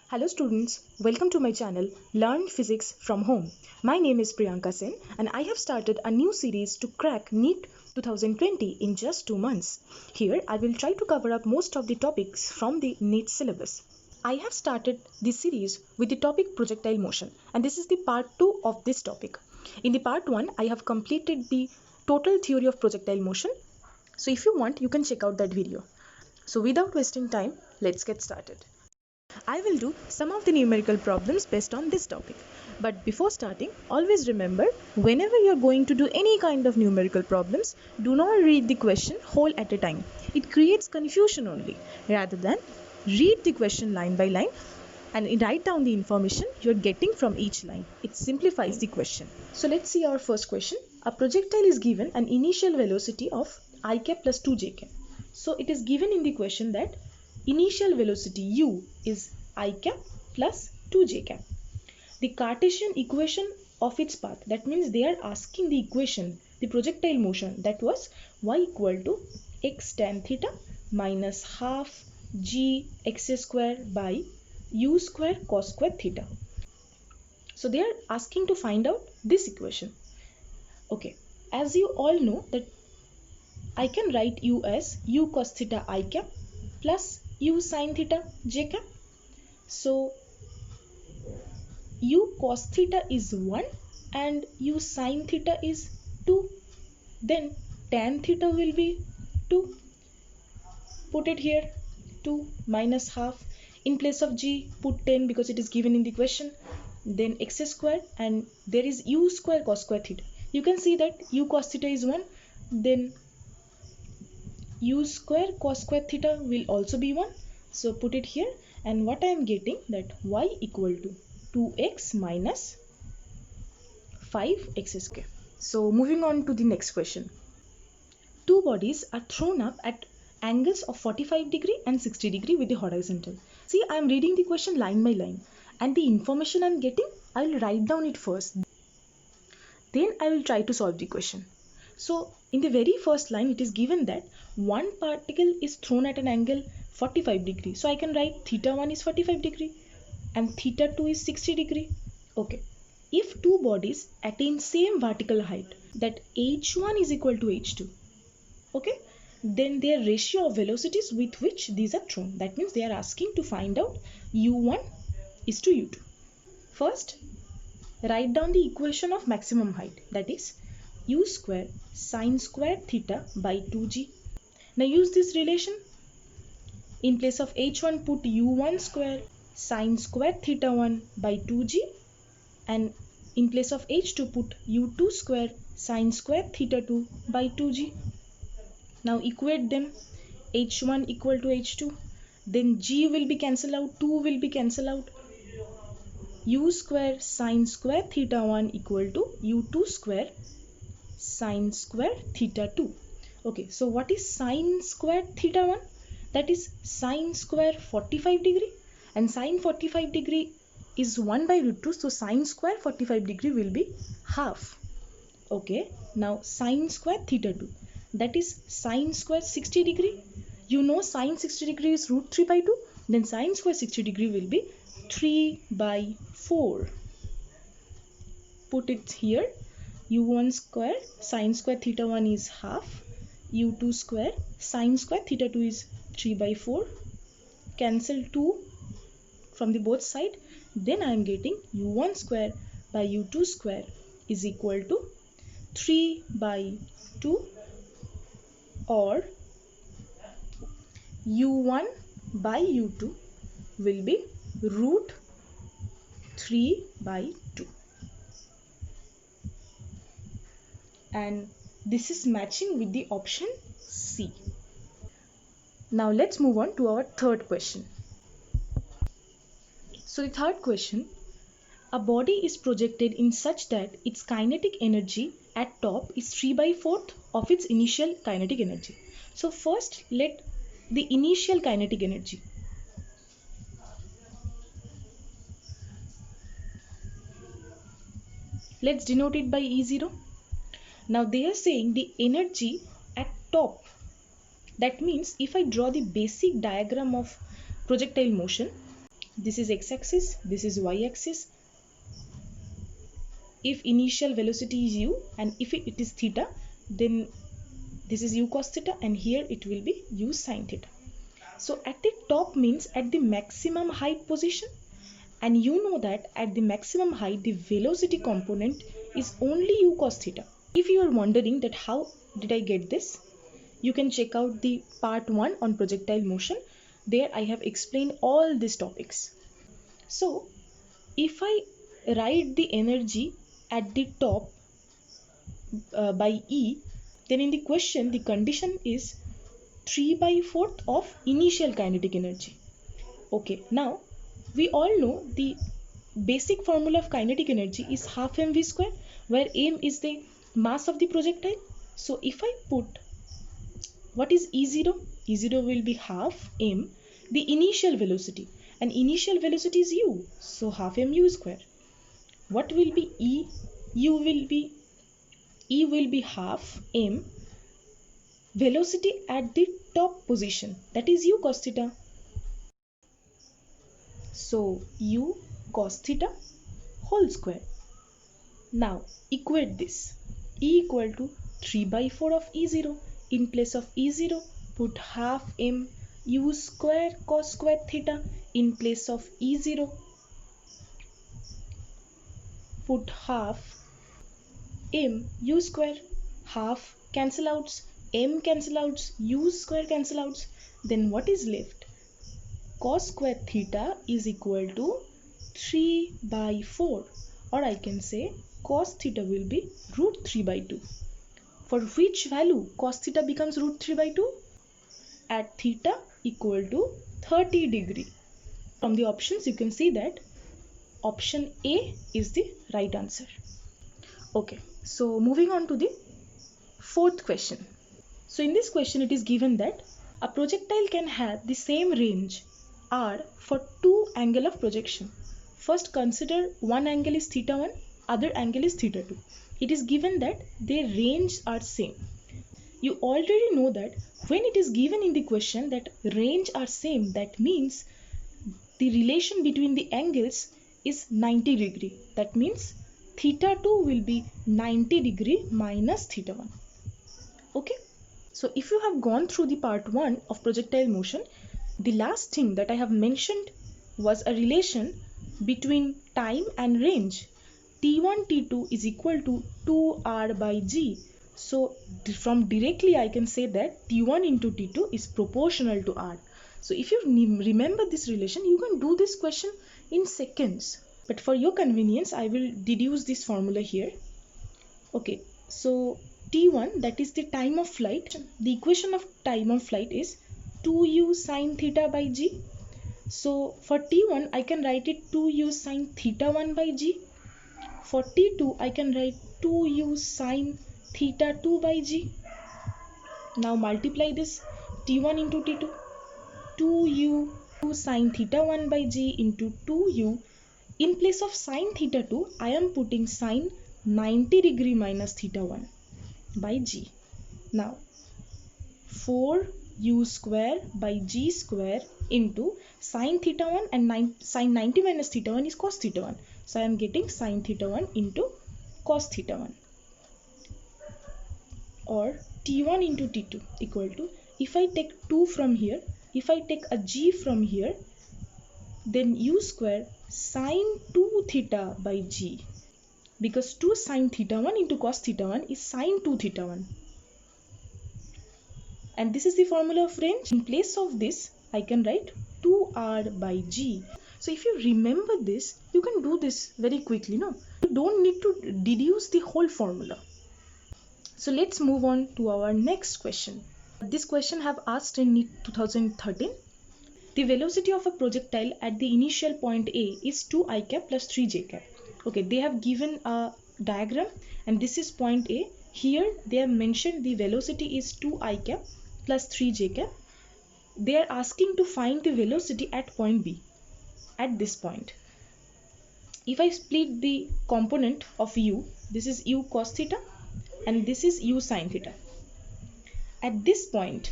Hello students, welcome to my channel Learn Physics from Home. My name is Priyanka Sen and I have started a new series to crack Neet 2020 in just 2 months. Here I will try to cover up most of the topics from the Neet syllabus. I have started this series with the topic projectile motion and this is the part 2 of this topic. In the part 1 I have completed the total theory of projectile motion. So if you want you can check out that video. So without wasting time, let's get started. I will do some of the numerical problems based on this topic. But before starting, always remember whenever you are going to do any kind of numerical problems, do not read the question whole at a time. It creates confusion only rather than read the question line by line and write down the information you are getting from each line. It simplifies the question. So let's see our first question. A projectile is given an initial velocity of I cap plus 2 j cap. So it is given in the question that initial velocity u is I cap plus 2 j cap. The Cartesian equation of its path, that means they are asking the equation, the projectile motion, that was y equal to x tan theta minus half g x square by u square cos square theta. So they are asking to find out this equation. Okay, as you all know that I can write u as u cos theta I cap plus u sin theta j cap. So u cos theta is 1 and u sin theta is 2. Then tan theta will be 2. Put it here, 2 minus half. In place of g, put 10 because it is given in the question. Then x square and there is u square cos square theta. You can see that u cos theta is 1. Then u square cos square theta will also be 1. So put it here, and what I am getting that y equal to 2x minus 5x square. So moving on to the next question. Two bodies are thrown up at angles of 45 degree and 60 degree with the horizontal. See, I am reading the question line by line and the information I am getting, I will write down it first. Then I will try to solve the question. So in the very first line it is given that one particle is thrown at an angle 45 degree. So I can write theta 1 is 45 degree and theta 2 is 60 degree. Okay. If two bodies attain same vertical height, that h1 is equal to h2. Okay. Then their ratio of velocities with which these are thrown. That means they are asking to find out u1 is to u2. First, write down the equation of maximum height, that is u square sine square theta by 2g. Now use this relation. In place of h1 put u1 square sine square theta 1 by 2g, and in place of h2 put u2 square sine square theta 2 by 2g. Now equate them. h1 equal to h2, then g will be cancelled out, 2 will be cancelled out. U square sine square theta 1 equal to u2 square sine square theta 2. Okay, so what is sine square theta 1? That is sine square 45 degree, and sine 45 degree is 1 by root 2, so sine square 45 degree will be half. Okay, now sine square theta 2, that is sine square 60 degree. You know sine 60 degree is root 3 by 2, then sine square 60 degree will be 3 by 4. Put it here. u1 square sine square theta 1 is half. u2 square sine square theta 2 is 3 by 4. Cancel 2 from the both side. Then I am getting u1 square by u2 square is equal to 3 by 2, or u1 by u2 will be root 3 by 2. And this is matching with the option C. Now let's move on to our third question. So the third question, a body is projected in such that its kinetic energy at top is 3 by 4th of its initial kinetic energy. So first let the initial kinetic energy. Let's denote it by E0. Now they are saying the energy at top. That means if I draw the basic diagram of projectile motion, This is x-axis, this is y-axis. If initial velocity is u and if it is theta, then this is u cos theta and here it will be u sin theta. So at the top means at the maximum height position, and you know that at the maximum height the velocity component is only u cos theta. If you are wondering that how did I get this, you can check out the part 1 on projectile motion. There I have explained all these topics. So if I write the energy at the top by E, then in the question the condition is 3/4 of initial kinetic energy. Okay, now we all know the basic formula of kinetic energy is half mv square, where m is the mass of the projectile. So if I put what is E0? E0 will be half m, the initial velocity, and initial velocity is u, so half mu square. What will be E? E will be half m velocity at the top position, that is u cos theta. So u cos theta whole square. Now equate this. E equal to 3/4 of E0. In place of E0, put half m u square cos square theta. In place of E0, put half m u square. Half cancel outs, m cancel outs, u square cancel outs. Then what is left? Cos square theta is equal to 3/4, or I can say cos theta will be root 3/2. For which value cos theta becomes root 3/2? At theta equal to 30 degree. From the options you can see that option A is the right answer. Okay, so moving on to the fourth question. So in this question it is given that a projectile can have the same range r for two angle of projection. First consider one angle is theta 1, other angle is theta 2. It is given that their range are same. You already know that when it is given in the question that range are same, that means the relation between the angles is 90 degree. That means theta 2 will be 90 degree minus theta 1. Okay. So if you have gone through the part 1 of projectile motion, the last thing that I have mentioned was a relation between time and range. T1 T2 is equal to 2r/g. So from directly I can say that T1 into T2 is proportional to r. So if you remember this relation, you can do this question in seconds. But for your convenience, I will deduce this formula here. Okay, so T1, that is the time of flight. The equation of time of flight is 2u sine theta by g. So for T1 I can write it 2u sine theta 1 by g. For T2 I can write 2u sine theta 2 by g. Now multiply this T1 into T2. 2u sine theta 1 by g into 2u. In place of sine theta 2 I am putting sine 90 degree minus theta 1 by g. Now 4u square by g square into sine theta 1 and sine 90 minus theta 1 is cos theta 1. So I am getting sine theta 1 into cos theta 1, or T1 into T2 equal to, if I take 2 from here, if I take a g from here, then u square sine 2 theta by g, because 2 sine theta 1 into cos theta 1 is sine 2 theta 1. And this is the formula of range. In place of this, I can write 2r/g. So if you remember this, you can do this very quickly, no? You don't need to deduce the whole formula. So let's move on to our next question. This question have asked in Neet 2013. The velocity of a projectile at the initial point A is 2i cap plus 3j cap. Okay, they have given a diagram and this is point A. Here they have mentioned the velocity is 2i cap plus 3j cap. They are asking to find the velocity at point B, at this point. If I split the component of u, this is u cos theta and this is u sin theta. At this point,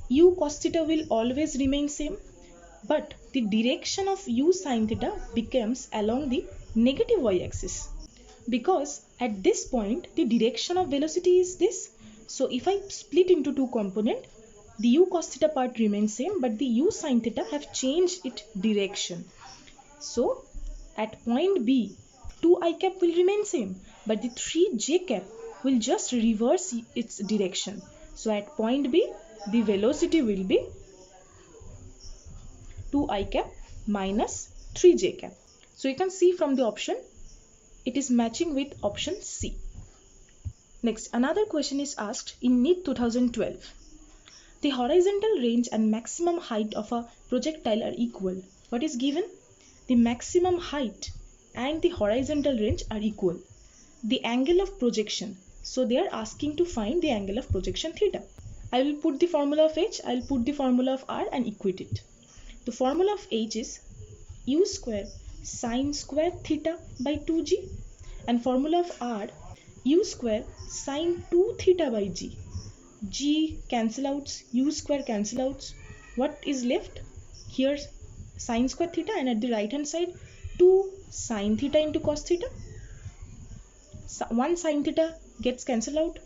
u cos theta will always remain same. but the direction of u sine theta becomes along the negative y-axis, because at this point the direction of velocity is this. So if I split into two components, the u cos theta part remains same, but the u sine theta have changed its direction. So at point B, 2i cap will remain same, but the 3j cap will just reverse its direction. So at point B, the velocity will be 2i cap minus 3j cap. So you can see from the option, it is matching with option C. Next, another question is asked in Neet 2012. The horizontal range and maximum height of a projectile are equal. What is given? The maximum height and the horizontal range are equal. The angle of projection. So they are asking to find the angle of projection theta. I will put the formula of H, I will put the formula of R and equate it. The formula of H is u square sine square theta by 2g, and formula of R, u square sine 2 theta by g. G cancel out, u square cancel out. What is left? Here sine square theta, and at the right hand side 2 sine theta into cos theta. So 1 sine theta gets cancelled out.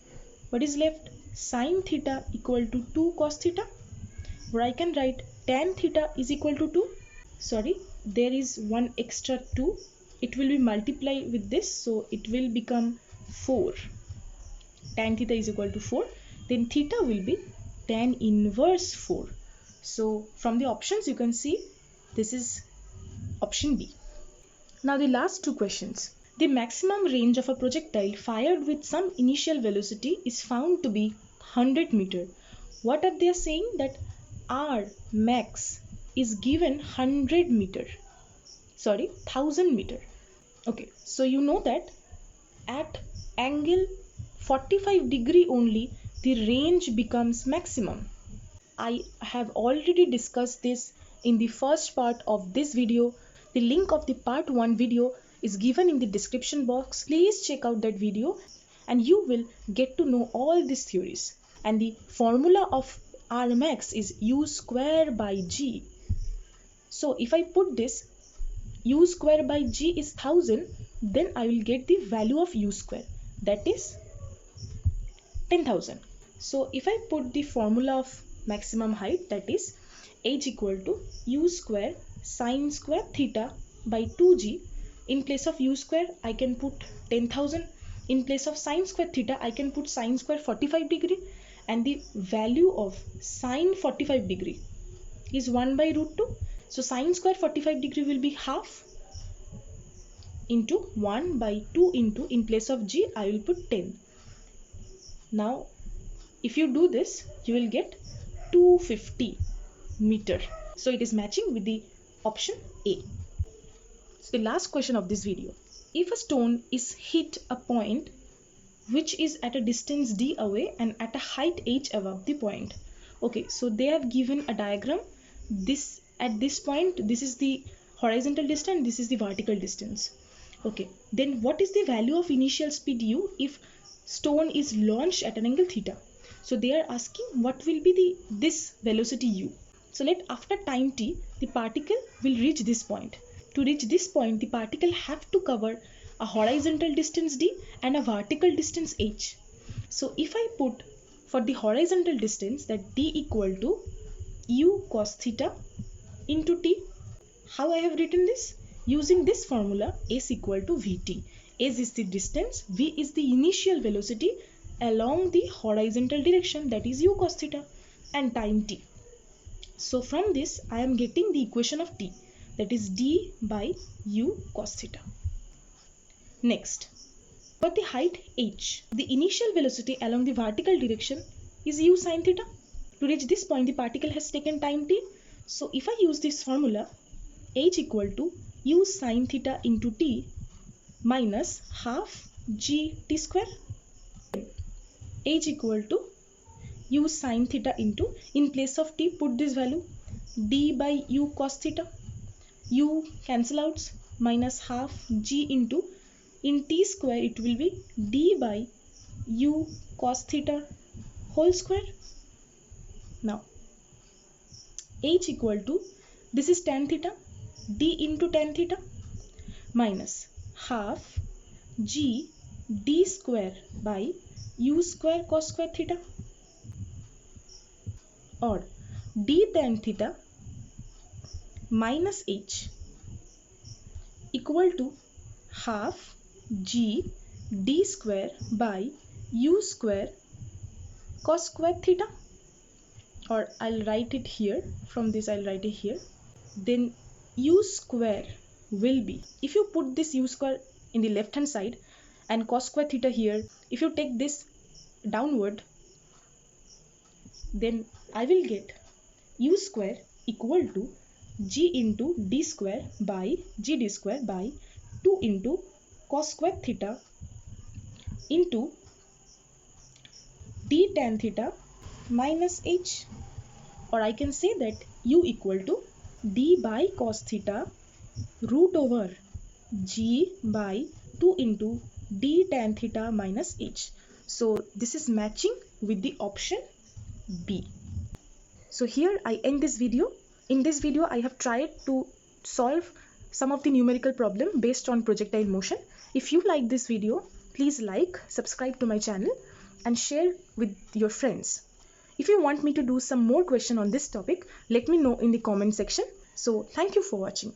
What is left? Sine theta equal to 2 cos theta, where I can write tan theta is equal to 2. Sorry, there is one extra 2. It will be multiplied with this, so it will become 4. Tan theta is equal to 4. Then theta will be tan inverse 4. So from the options you can see this is option B. Now the last two questions. The maximum range of a projectile fired with some initial velocity is found to be 100 meter. What are they saying? That R max is given 100 meter. Sorry, 1000 meter. Okay, so you know that at angle 45 degree only the range becomes maximum. I have already discussed this in the first part of this video. The link of the part 1 video is given in the description box. Please check out that video and you will get to know all these theories. And the formula of R max is u square by g. So if I put this u square by g is 1000, then I will get the value of u square, that is 10,000. So if I put the formula of maximum height, that is h equal to u square sine square theta by 2g. In place of u square I can put 10,000. In place of sine square theta I can put sine square 45 degree, and the value of sine 45 degree is 1 by root 2. So sine square 45 degree will be half into 1 by 2 into, in place of g I will put 10. Now if you do this you will get 250 meter. So it is matching with the option A. So the last question of this video. If a stone is hit a point which is at a distance d away and at a height h above the point. Okay, so they have given a diagram. This at this point, this is the horizontal distance, this is the vertical distance. Okay, then what is the value of initial speed u if stone is launched at an angle theta? So they are asking what will be this velocity u. So let after time t, the particle will reach this point. To reach this point, the particle have to cover a horizontal distance d and a vertical distance h. So if I put for the horizontal distance that d equal to u cos theta into t, how I have written this? Using this formula, s equal to vt. S is the distance, v is the initial velocity along the horizontal direction, that is u cos theta, and time t. So from this I am getting the equation of t, that is d by u cos theta. Next, for the height h, the initial velocity along the vertical direction is u sin theta. To reach this point the particle has taken time t. So if I use this formula, h equal to u sin theta into t minus half g t square. H equal to u sin theta into, in place of t put this value, d by u cos theta. U cancel out, minus half g into, in t square it will be d by u cos theta whole square. Now h equal to This is tan theta, d into tan theta, minus half g d square by u square cos square theta, or d tan theta minus h equal to half g d square by u square cos square theta, or I'll write it here. From this I'll write it here. Then u square will be, if you put this u square in the left hand side and cos square theta here, if you take this downward, then I will get u square equal to g into d square by g d square by 2 into cos square theta into d tan theta minus h, or I can say that u equal to d by cos theta root over g by 2 into d tan theta minus h. So this is matching with the option B. So here I end this video. In this video I have tried to solve some of the numerical problem based on projectile motion. If you like this video, please like, subscribe to my channel and share with your friends. If you want me to do some more question on this topic, let me know in the comment section. So thank you for watching.